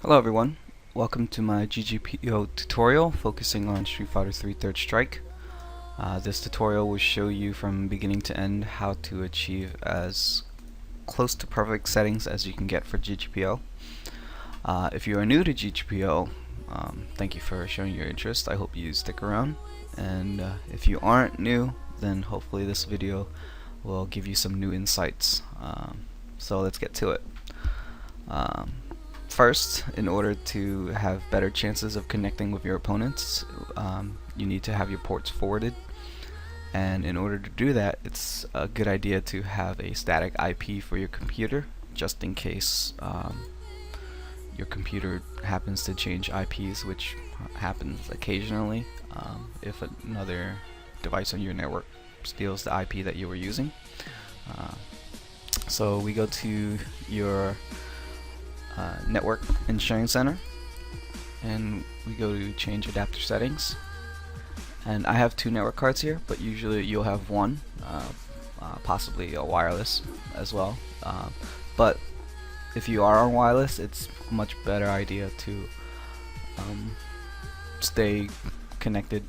Hello everyone, welcome to my GGPO tutorial focusing on Street Fighter 3 Third Strike. This tutorial will show you from beginning to end how to achieve as close to perfect settings as you can get for GGPO. If you are new to GGPO, thank you for showing your interest. I hope you stick around, and if you aren't new, then hopefully this video will give you some new insights. So let's get to it. First, in order to have better chances of connecting with your opponents, you need to have your ports forwarded. And in order to do that, it's a good idea to have a static IP for your computer, just in case your computer happens to change IPs, which happens occasionally if another device on your network steals the IP that you were using. So we go to your network ensuring center, and we go to change adapter settings. And I have two network cards here, but usually you'll have one, possibly a wireless as well. But if you are on wireless, it's a much better idea to stay connected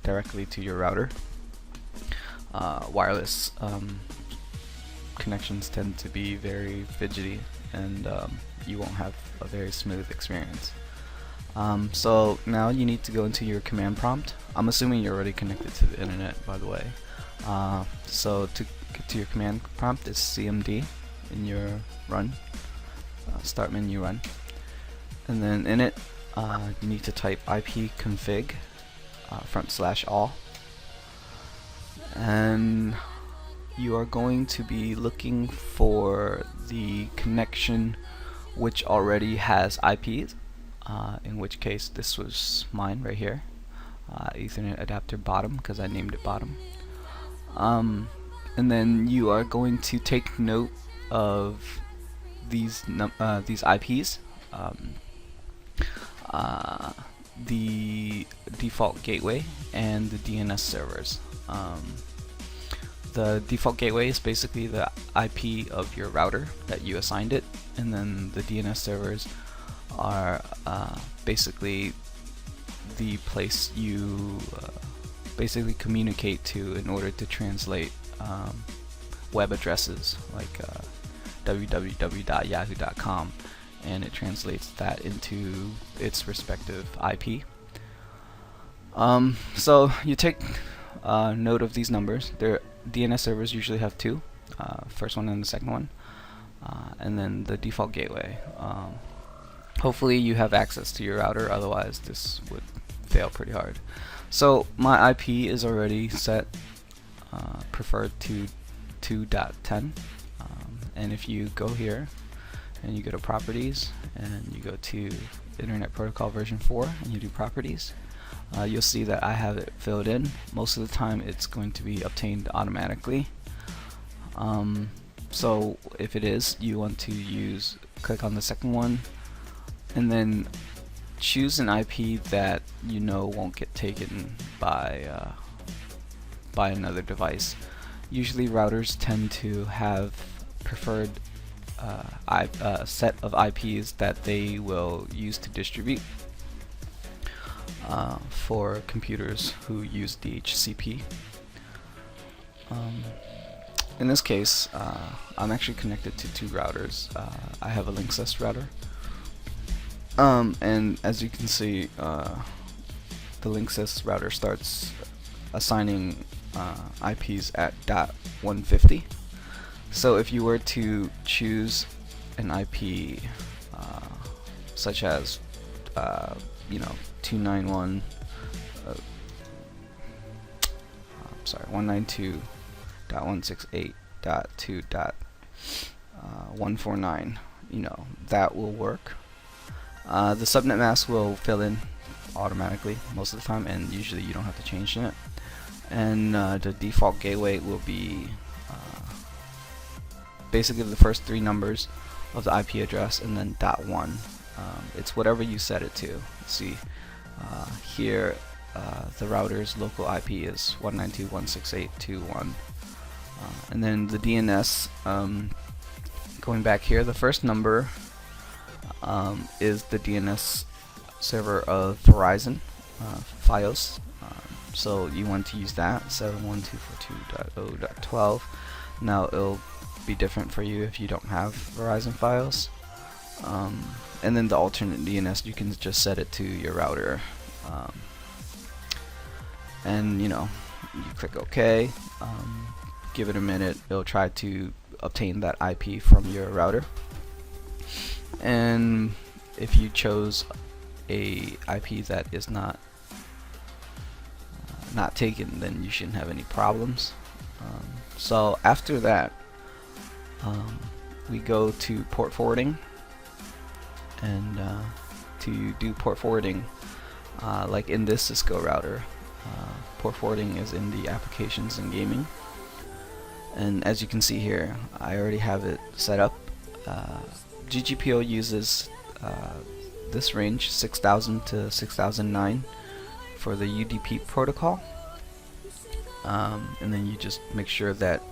directly to your router. Wireless connections tend to be very fidgety, and you won't have a very smooth experience. So now you need to go into your command prompt. I'm assuming you're already connected to the internet, by the way. So to get to your command prompt is CMD in your run, start menu run, and then in it you need to type ipconfig /all, and you are going to be looking for the connection which already has IPs, in which case this was mine right here, Ethernet adapter bottom, because I named it bottom. And then you are going to take note of these IPs, the default gateway and the DNS servers. The default gateway is basically the IP of your router that you assigned it, and then the DNS servers are basically the place you basically communicate to in order to translate web addresses like www.yahoo.com, and it translates that into its respective IP. So you take note of these numbers. Their DNS servers usually have two, first one and the second one, and then the default gateway. Hopefully you have access to your router, otherwise this would fail pretty hard. So my IP is already set, preferred to 2.10, and if you go here and you go to properties and you go to Internet Protocol version 4 and you do properties, you'll see that I have it filled in. Most of the time it's going to be obtained automatically. So if it is, you want to click on the second one and then choose an IP that you know won't get taken by another device. Usually routers tend to have preferred set of IPs that they will use to distribute for computers who use DHCP. In this case, I'm actually connected to two routers. I have a Linksys router, and as you can see, the Linksys router starts assigning IPs at .150. So if you were to choose an IP such as 192.168.2.149, that will work. The subnet mask will fill in automatically most of the time, and usually you don't have to change it. And the default gateway will be basically the first three numbers of the IP address and then .1. It's whatever you set it to. See here, the router's local IP is 192.168.2.1, and then the DNS. Going back here, the first number is the DNS server of Verizon, FiOS. So you want to use that 712.42.0.12. Now it'll be different for you if you don't have Verizon FiOS. And then the alternate DNS, you can just set it to your router. And you click OK. Give it a minute. It'll try to obtain that IP from your router. And if you chose a IP that is not taken, then you shouldn't have any problems. So after that, we go to port forwarding, and to do port forwarding, like in this Cisco router, port forwarding is in the applications and gaming, and as you can see here, I already have it set up. GGPO uses this range, 6000 to 6009, for the UDP protocol, and then you just make sure that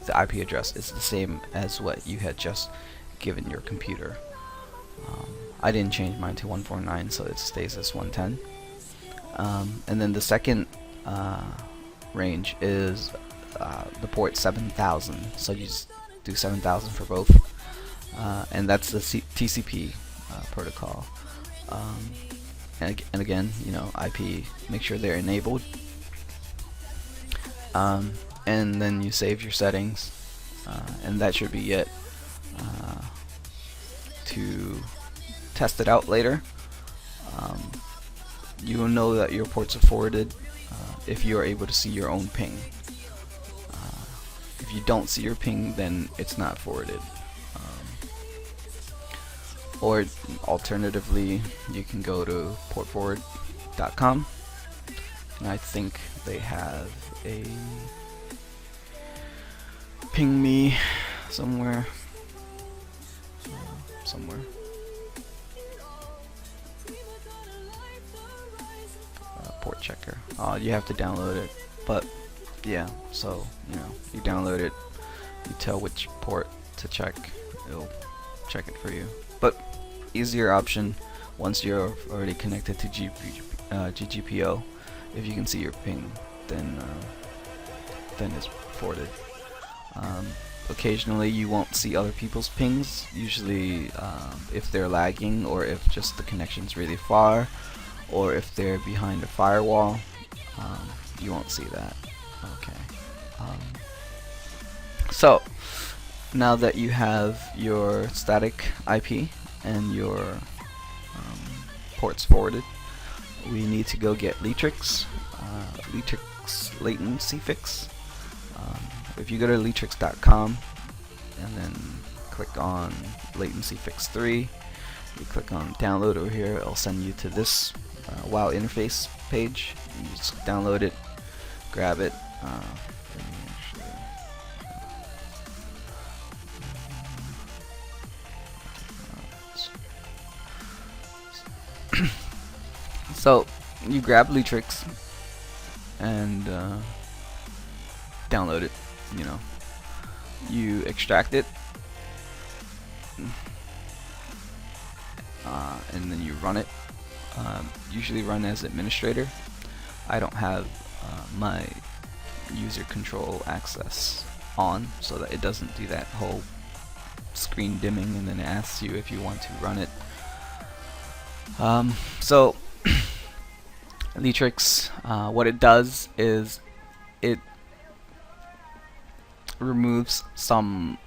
the IP address is the same as what you had just given your computer. I didn't change mine to 149, so it stays as 110. And then the second range is the port 7000, so you just do 7000 for both, and that's the TCP protocol. And again, IP, make sure they're enabled, and then you save your settings, and that should be it. To test it out later, you will know that your ports are forwarded if you are able to see your own ping. If you don't see your ping, then it's not forwarded. Or alternatively, you can go to portforward.com, and I think they have a ping me somewhere. Port checker. You have to download it, but yeah, so you download it, you tell which port to check, it'll check it for you. But easier option once you're already connected to GGPO. If you can see your ping, then it's forwarded. Occasionally you won't see other people's pings, usually if they're lagging, or if just the connection's really far, or if they're behind a firewall, you won't see that. Okay. So now that you have your static IP and your ports forwarded, we need to go get leatrix, leatrix latency fix. If you go to leatrix.com and then click on latency fix 3, you click on download over here, it'll send you to this WoW interface page. You just download it, grab it. So you grab leatrix and download it. You extract it, and then you run it. Usually run as administrator. I don't have my user control access on, so that it doesn't do that whole screen dimming and then it asks you if you want to run it. So leatrix, what it does is it removes some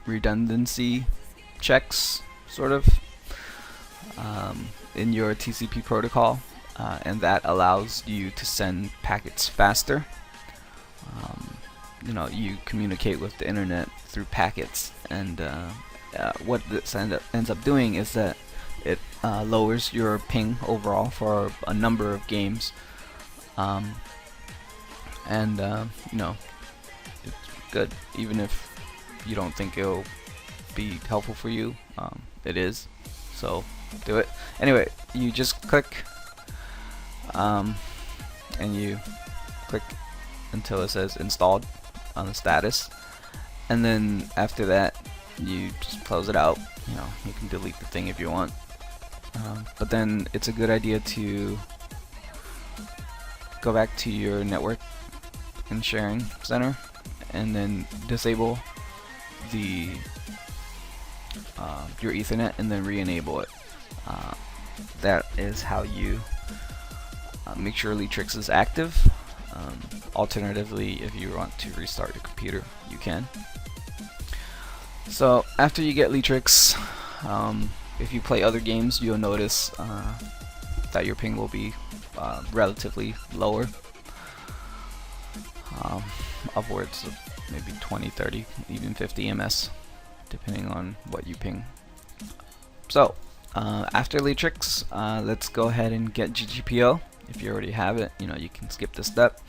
redundancy checks, sort of, in your TCP protocol, and that allows you to send packets faster. You communicate with the internet through packets, and what this ends up doing is that it lowers your ping overall for a number of games, and it's good, even if you don't think it'll be helpful for you. It is, so do it. Anyway, you just click, and you click until it says installed on the status, and then after that you just close it out. You know, you can delete the thing if you want. But then it's a good idea to go back to your network and sharing center and then disable the your Ethernet and then re-enable it. That is how you make sure leatrix is active. Alternatively, if you want to restart your computer, you can. So after you get leatrix, if you play other games, you'll notice that your ping will be relatively lower, upwards of maybe 20, 30, even 50 ms, depending on what you ping. So after leatrix, let's go ahead and get GGPO. If you already have it, you know, you can skip this step.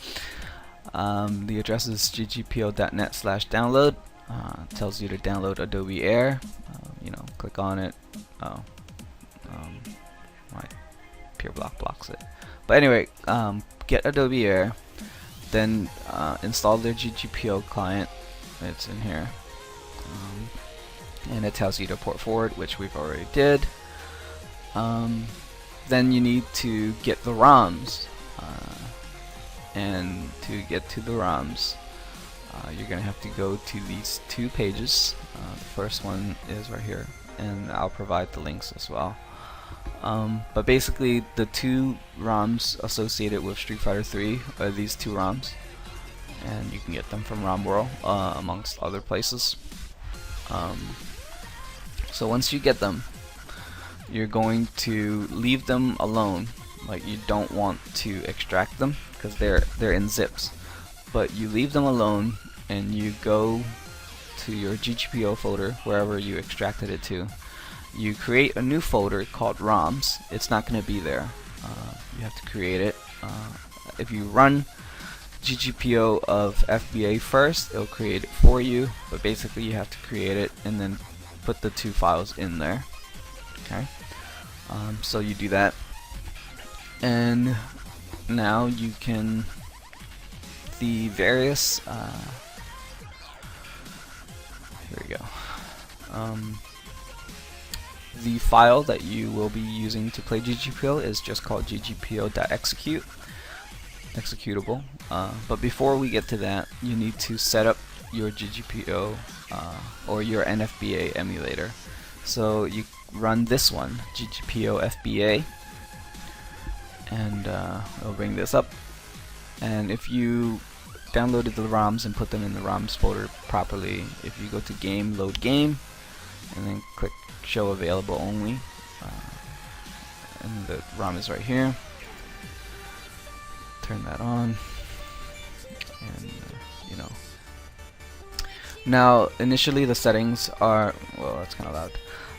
The address is ggpo.net/download. Tells you to download Adobe Air. You know, click on it. Oh, my pure block blocks it. But anyway, get Adobe Air, then install their GGPO client. It's in here, and it tells you to port forward, which we've already did. Then you need to get the ROMs, and to get to the ROMs, you're gonna have to go to these two pages. The first one is right here, and I'll provide the links as well. But basically, the two ROMs associated with Street Fighter 3 are these two ROMs, and you can get them from ROM World, amongst other places. So once you get them, you're going to leave them alone. Like, you don't want to extract them because they're in zips, but you leave them alone and you go to your GGPO folder, wherever you extracted it to. You create a new folder called ROMs. It's not going to be there. You have to create it. If you run GGPO of FBA first, it'll create it for you, but basically you have to create it and then put the two files in there. Okay. So you do that, and now you can the various here we go. The file that you will be using to play GGPO is just called ggpo.execute, executable. But before we get to that, you need to set up your GGPO or your NFBA emulator. So you run this one, GGPO FBA, and it'll bring this up. And if you downloaded the ROMs and put them in the ROMs folder properly, if you go to game, load game, and then click show available only, and the ROM is right here, turn that on, and you know. Now initially the settings are, well, that's kind of loud.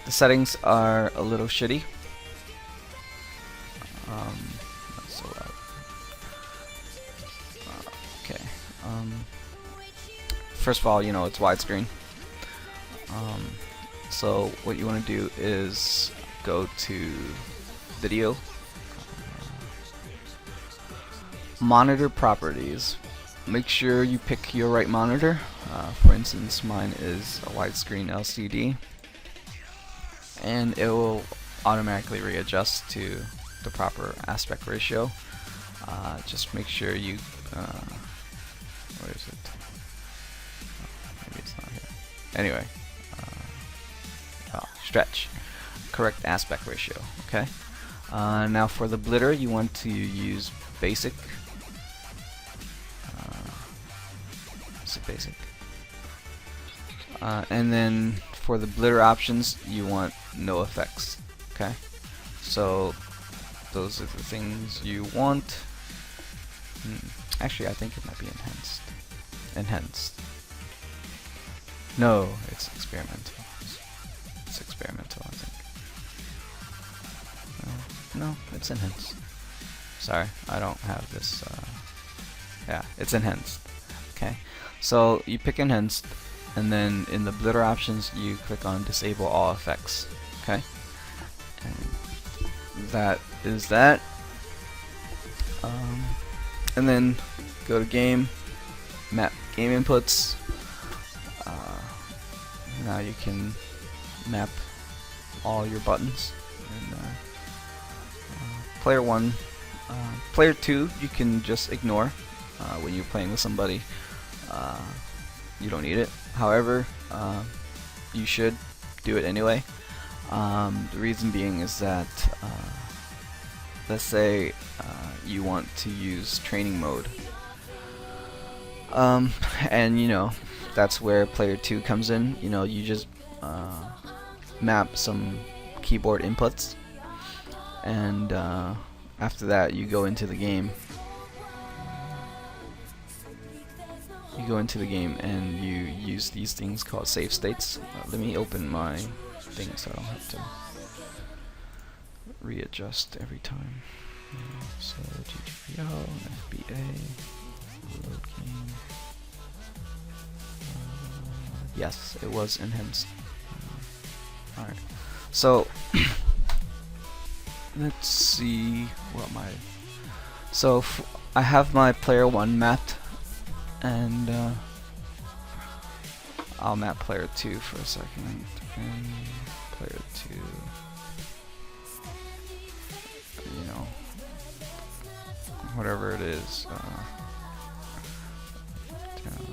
The settings are a little shitty. That's so loud. Okay. First of all, you know, it's widescreen. So what you want to do is go to video, monitor properties. Make sure you pick your right monitor. For instance, mine is a widescreen LCD, and it will automatically readjust to the proper aspect ratio. Just make sure you where is it? Oh, maybe it's not here. Anyway, stretch, correct aspect ratio. Okay. Now for the blitter, you want to use basic. Basic. And then for the blitter options, you want no effects. Okay. So those are the things you want. Actually, I think it might be enhanced. Enhanced. No, it's experimental. It's experimental, I think. No, it's enhanced. Sorry, I don't have this. Yeah, it's enhanced. Okay. So you pick enhanced, and then in the blitter options, you click on disable all effects. Okay. And that is that. And then go to game, map game inputs. now you can map all your buttons. And, player 1, player 2 you can just ignore when you're playing with somebody. You don't need it. However, you should do it anyway. The reason being is that let's say you want to use training mode, and you know that's where player 2 comes in. You know, you just map some keyboard inputs, and after that you go into the game. You go into the game and you use these things called save states. Let me open my thing so I don't have to readjust every time. So GGPO, FBA, load game. Yes, it was enhanced. Alright, so let's see what my. So I have my player 1 mapped, and I'll map player 2 for a second. And player 2, you know, whatever it is, down,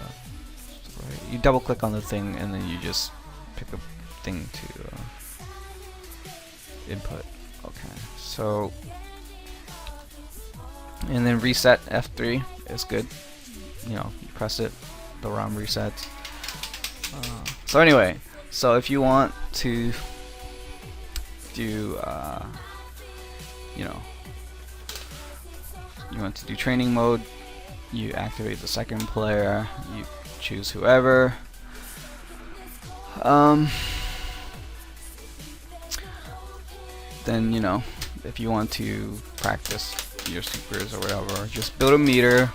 left, right. You double click on the thing and then you just pick a thing to input. Okay, so, and then reset F3 is good. You know, you press it, the ROM resets. So anyway, so if you want to do, you know, you want to do training mode, you activate the second player, you choose whoever. Then, you know, if you want to practice your supers or whatever, just build a meter.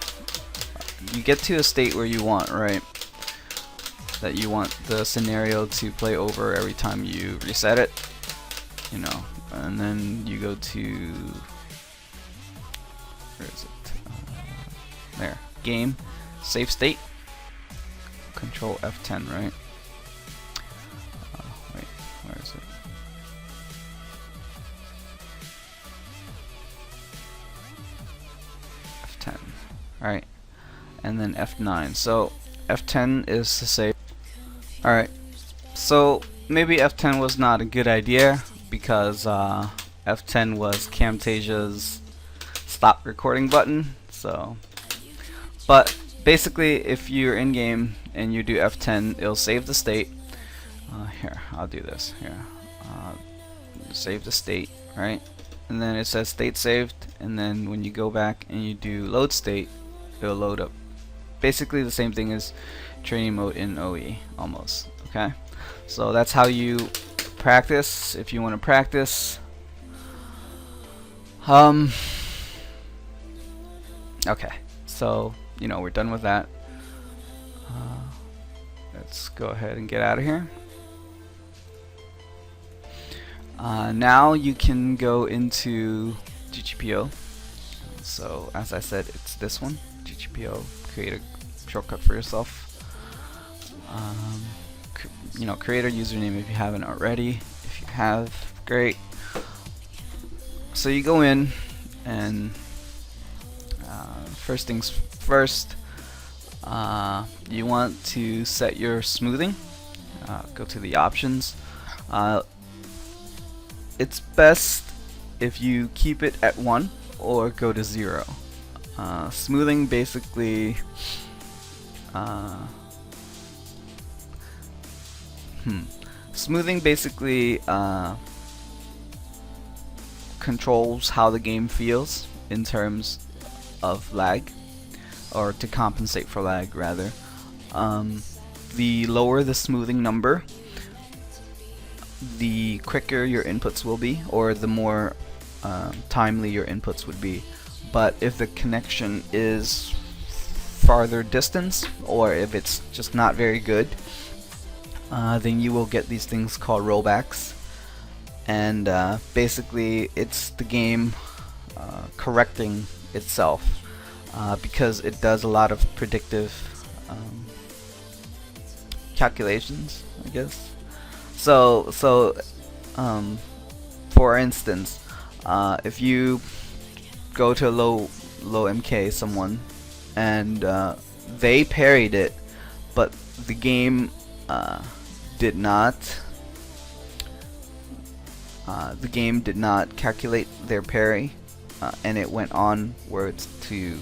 You get to a state where you want, right? That you want the scenario to play over every time you reset it, you know, and then you go to, where is it? There, game, save state, Control F10, right? Wait, where is it? F10, alright, and then F9. So F10 is to save. Alright, so maybe F10 was not a good idea because F10 was Camtasia's stop recording button. So, but basically, if you're in game and you do F10, it'll save the state. Here, I'll do this. Here, save the state, right? And then it says state saved, and then when you go back and you do load state, it'll load up. Basically the same thing as training mode in OE, almost. Okay, so that's how you practice if you want to practice. Okay, so you know we're done with that. Let's go ahead and get out of here. Now you can go into GGPO. So as I said, it's this one, GGPO. Create a shortcut for yourself. You know, create a username if you haven't already. If you have, great. So you go in and first things first, you want to set your smoothing. Go to the options. It's best if you keep it at 1 or go to 0. Smoothing basically smoothing basically controls how the game feels in terms of lag, or to compensate for lag rather. The lower the smoothing number, the quicker your inputs will be, or the more timely your inputs would be. But if the connection is farther distance, or if it's just not very good, then you will get these things called rollbacks. And basically it's the game correcting itself, calculations, I guess. So for instance, if you go to a low MK someone and they parried it, but the game did not calculate their parry, and it went onwards to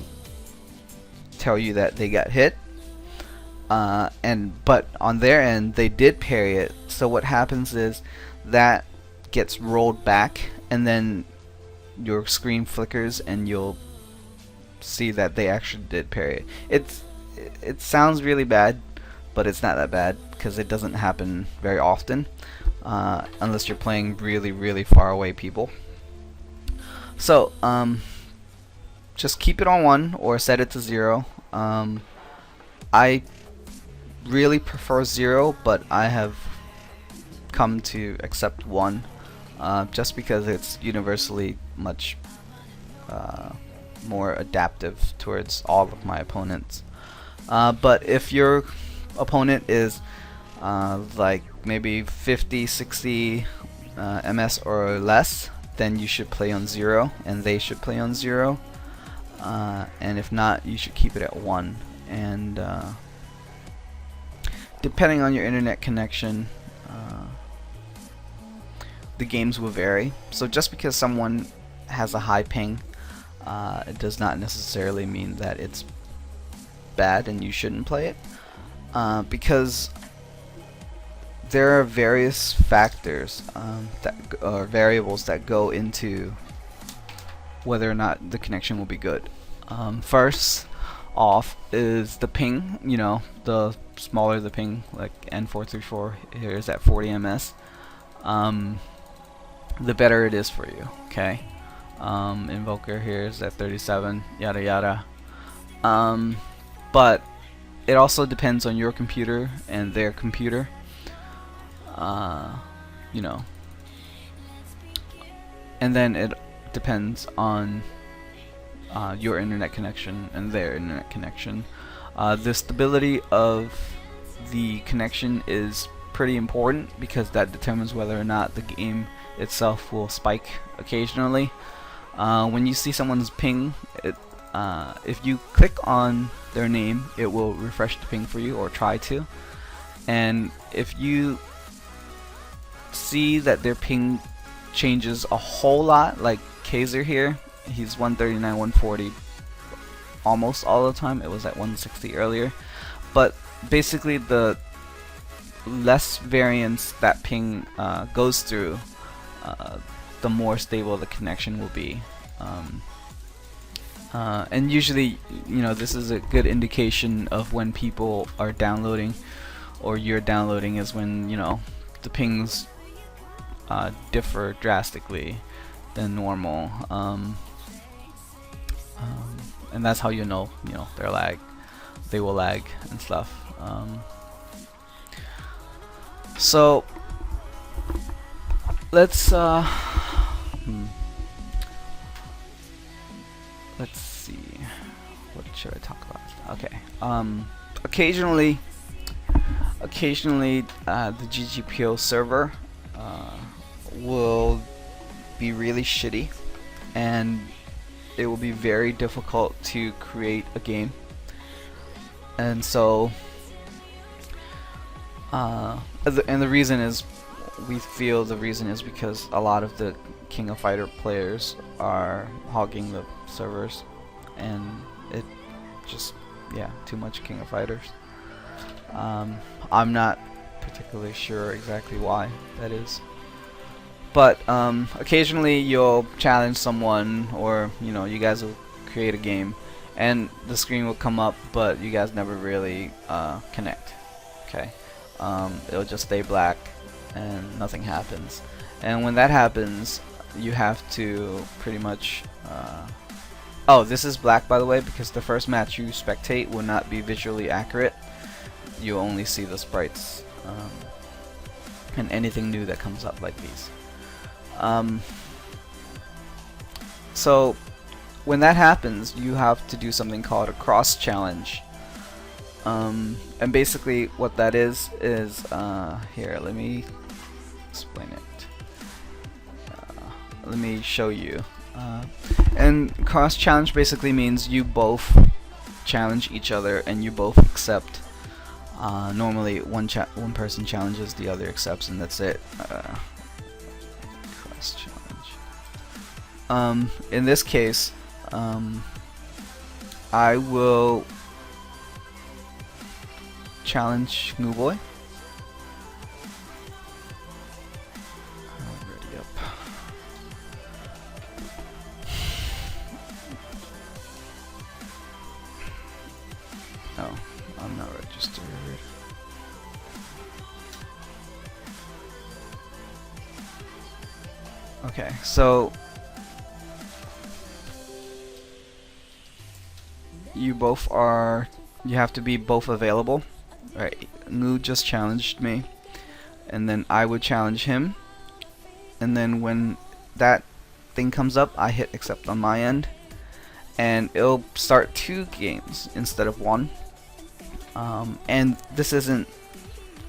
tell you that they got hit, but on their end they did parry it. So what happens is that gets rolled back, and then your screen flickers and you'll see that they actually did parry it. It sounds really bad, but it's not that bad because it doesn't happen very often, unless you're playing really far away people. So just keep it on 1 or set it to 0. I really prefer 0, but I have come to accept 1, just because it's universally much more adaptive towards all of my opponents. But if your opponent is like maybe 50-60 MS or less, then you should play on 0, and they should play on 0. And if not, you should keep it at 1. And depending on your internet connection, the games will vary. So just because someone has a high ping, it does not necessarily mean that it's bad and you shouldn't play it, because there are various factors or variables that go into whether or not the connection will be good. First off is the ping. You know, the smaller the ping, like N434 here is at 40 ms, the better it is for you. Okay, Invoker here is at 37, yada yada. But it also depends on your computer and their computer. You know, and then it depends on your internet connection and their internet connection. The stability of the connection is pretty important because that determines whether or not the game itself will spike occasionally. When you see someone's ping, if you click on their name, it will refresh the ping for you, or try to. And if you see that their ping changes a whole lot, like Kaiser here, he's 139, 140 almost all the time. It was at 160 earlier. But basically, the less variance that ping goes through, the more stable the connection will be. And usually, you know, this is a good indication of when people are downloading or you're downloading, is when, you know, the pings differ drastically than normal. And that's how you know they will lag and stuff. So let's see, what should I talk about? Okay, occasionally the GGPO server will be really shitty, and it will be very difficult to create a game. And so the reason is, we feel the reason is because a lot of the King of Fighter players are hogging the servers, and it just, yeah, too much King of Fighters. I'm not particularly sure exactly why that is, but occasionally you'll challenge someone, or you know, you guys will create a game and the screen will come up, but you guys never really connect. Okay, it'll just stay black and nothing happens. And when that happens, you have to pretty much oh, this is black, by the way, because the first match you spectate will not be visually accurate. You only see the sprites and anything new that comes up like these. So when that happens, you have to do something called a cross challenge. And basically what that is here, let me explain it. Let me show you. And cross challenge basically means you both challenge each other and you both accept. Normally one person challenges, the other accepts, and that's it. Cross challenge. In this case, I will challenge New Boy. Already up. Oh, I'm not registered. Okay, so you have to be both available. Right, Ngoo just challenged me, and then I would challenge him, and then when that thing comes up, I hit accept on my end, and it'll start 2 games instead of 1. And this isn't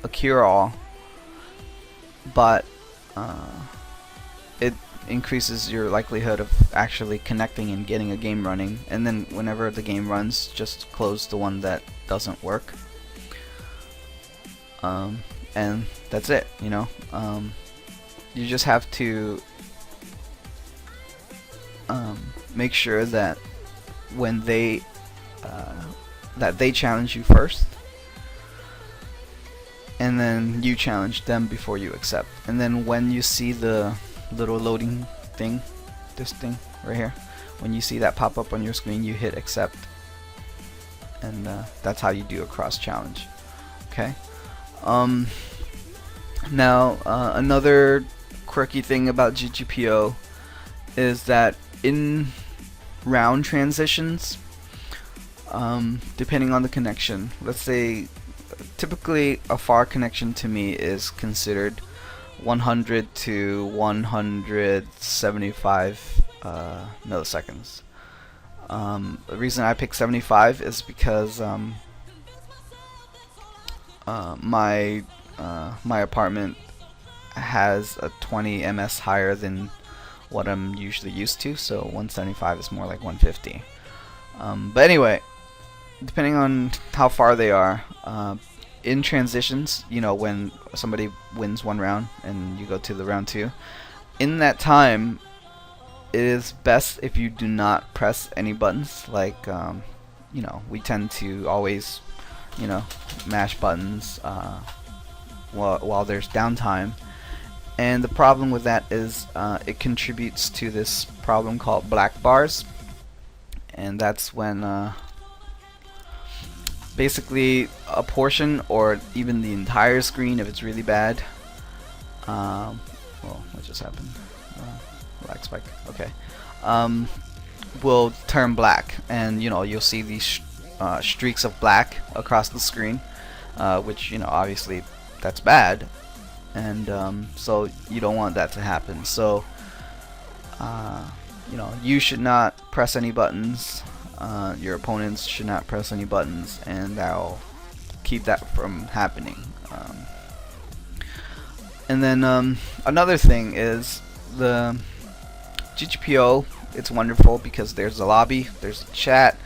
a cure-all, but it increases your likelihood of actually connecting and getting a game running, and then whenever the game runs, just close the one that doesn't work. And that's it, you know. You just have to make sure that when they challenge you first, and then you challenge them before you accept. And then when you see the little loading thing, this thing right here, when you see that pop up on your screen, you hit accept, and that's how you do a cross challenge. Okay. Now another quirky thing about GGPO is that in round transitions, depending on the connection, let's say typically a far connection to me is considered 100 to 175 milliseconds. The reason I picked 75 is because my apartment has a 20 ms higher than what I'm usually used to, so 175 is more like 150. But anyway, depending on how far they are, in transitions, you know, when somebody wins one round and you go to the round 2, in that time it is best if you do not press any buttons. Like you know, we tend to always, you know, mash buttons while there's downtime, and the problem with that is it contributes to this problem called black bars, and that's when basically a portion or even the entire screen, if it's really bad, well, what just happened? Lag spike. Okay. Will turn black, and you know, you'll see these streaks of black across the screen, which, you know, obviously that's bad, and so you don't want that to happen. So you know, you should not press any buttons, your opponents should not press any buttons, and that'll keep that from happening. And then another thing is the GGPO. It's wonderful because there's a lobby, there's a chat,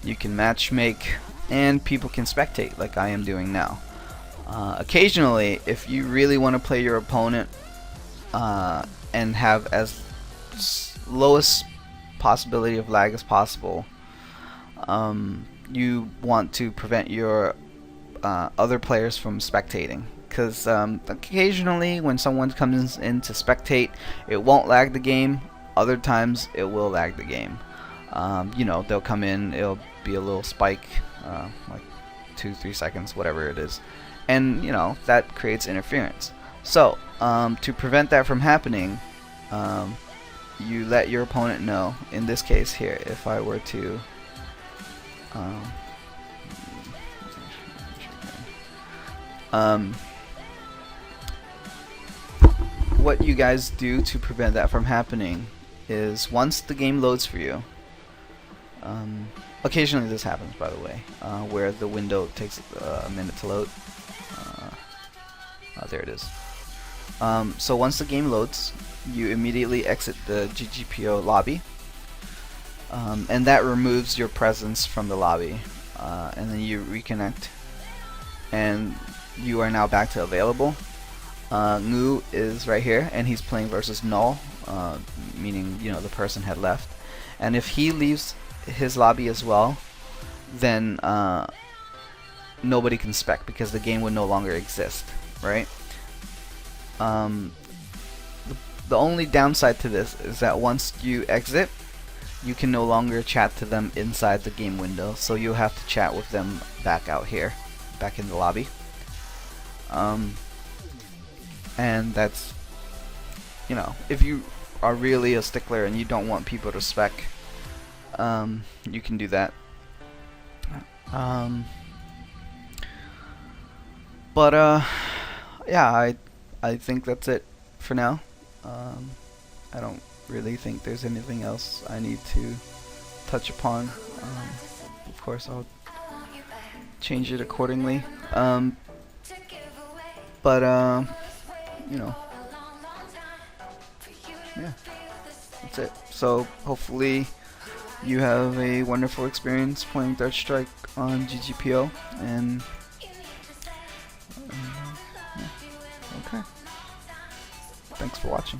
you can matchmake, and people can spectate like I am doing now. Occasionally, if you really want to play your opponent and have as lowest possibility of lag as possible, you want to prevent your other players from spectating, because occasionally when someone comes in to spectate, it won't lag the game. Other times it will lag the game. You know, they'll come in, it'll be a little spike, like 2-3 seconds, whatever it is, and you know, that creates interference. So to prevent that from happening, you let your opponent know. In this case here, if I were to what you guys do to prevent that from happening is, once the game loads for you, Occasionally this happens, by the way, where the window takes a minute to load. There it is. So once the game loads, you immediately exit the GGPO lobby, and that removes your presence from the lobby, and then you reconnect, and you are now back to available. Ngoo is right here, and he's playing versus null, meaning the person had left, and if he leaves his lobby as well, then nobody can spec because the game would no longer exist, right? The only downside to this is that once you exit, you can no longer chat to them inside the game window, so you'll have to chat with them back out here, back in the lobby. And that's, if you are really a stickler and you don't want people to spec, you can do that. Yeah, I think that's it for now. I don't really think there's anything else I need to touch upon. Of course, I'll change it accordingly. Yeah, that's it. So hopefully you have a wonderful experience playing Third Strike on GGPO, and yeah, okay. Thanks for watching.